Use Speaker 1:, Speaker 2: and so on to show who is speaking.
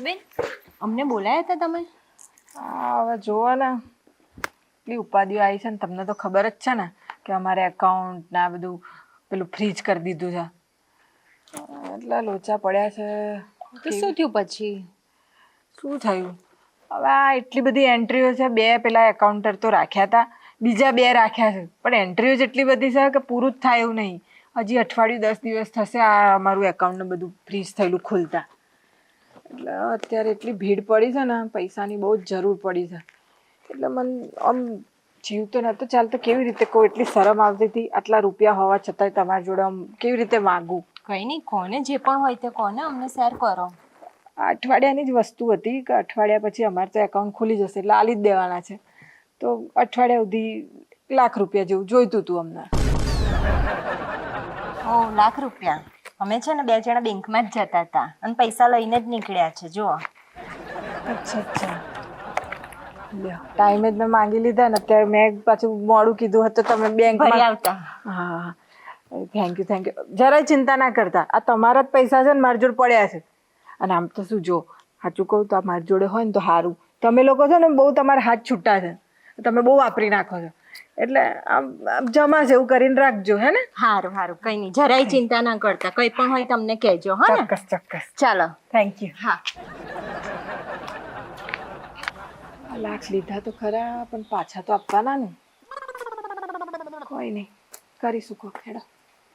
Speaker 1: બેન, અમને બોલાયા હતા તમે?
Speaker 2: હવે જુઓ ને, એટલી ઉપાધિઓ આવી છે ને, તમને તો ખબર જ છે ને કે અમારે એકાઉન્ટ ને આ બધું પેલું ફ્રીજ કરી દીધું છે. એટલા લોચા પડ્યા છે.
Speaker 1: તો શું થયું પછી?
Speaker 2: શું થયું? હવે આ એટલી બધી એન્ટ્રીઓ છે. 2 પેલા એકાઉન્ટર તો રાખ્યા હતા, બીજા 2 રાખ્યા છે, પણ એન્ટ્રીઓ જ એટલી બધી છે કે પૂરું જ થાય એવું નહીં. હજી અઠવાડિયું 10 દિવસ થશે આ અમારું એકાઉન્ટને બધું ફ્રીજ થયેલું ખુલતા. એટલે અત્યારે એટલી ભીડ પડી છે ને, પૈસાની બહુ જ જરૂર પડી છે. એટલે મને આમ જીવ તો નહોતો ચાલતો. કેવી રીતે કહું, એટલી શરમ આવતી હતી. આટલા રૂપિયા હોવા છતાંય તમારી જોડે આમ કેવી રીતે માગું?
Speaker 1: કઈ નહીં, કોને જે પણ હોય તે કોને અમને શેર કરો.
Speaker 2: અઠવાડિયાની જ વસ્તુ હતી કે અઠવાડિયા પછી અમારે તો એકાઉન્ટ ખુલી જશે એટલે આલી જ દેવાના છે. તો અઠવાડિયા સુધી ₹1,00,000 જેવું જોઈતું હતું અમને.
Speaker 1: ઓ, ₹1,00,000? અમે છે ને 2 જણા બેંકમાં જ જતા હતા અને પૈસા લઈને જ નીકળ્યા છે. જુઓ.
Speaker 2: અચ્છા. ટાઈમે જ મેં માંગી લીધા ને, અત્યારે મેં પાછું મોડું કીધું હતું તમે બેંકમાં
Speaker 1: આવતા.
Speaker 2: હા, થેન્ક યુ. જરાય ચિંતા ના કરતા. આ તમારા જ પૈસા છે ને, મારી જોડે પડ્યા છે. અને આમ તો શું, જો સાચું કહું તો આ મારી જોડે હોય ને તો સારું. તમે લોકો છો ને બહુ, તમારા હાથ છૂટા છે, તમે બહુ વાપરી નાખો છો. એટલે આમ જમા છે એવું કરીને રાખજો, હે ને?
Speaker 1: સારું સારું, કઈ નહીં, જરાય ચિંતા ના કરતા. કઈ પણ હોય તમને કહેજો. હા ને?
Speaker 2: ચોક્કસ.
Speaker 1: ચાલો.
Speaker 2: Thank you.
Speaker 1: હા.
Speaker 2: લાખ લીધા તો ખરા, પણ પાછા તો આપવાના ને. કોઈ નહીં, કરીશું કોક. હેડો.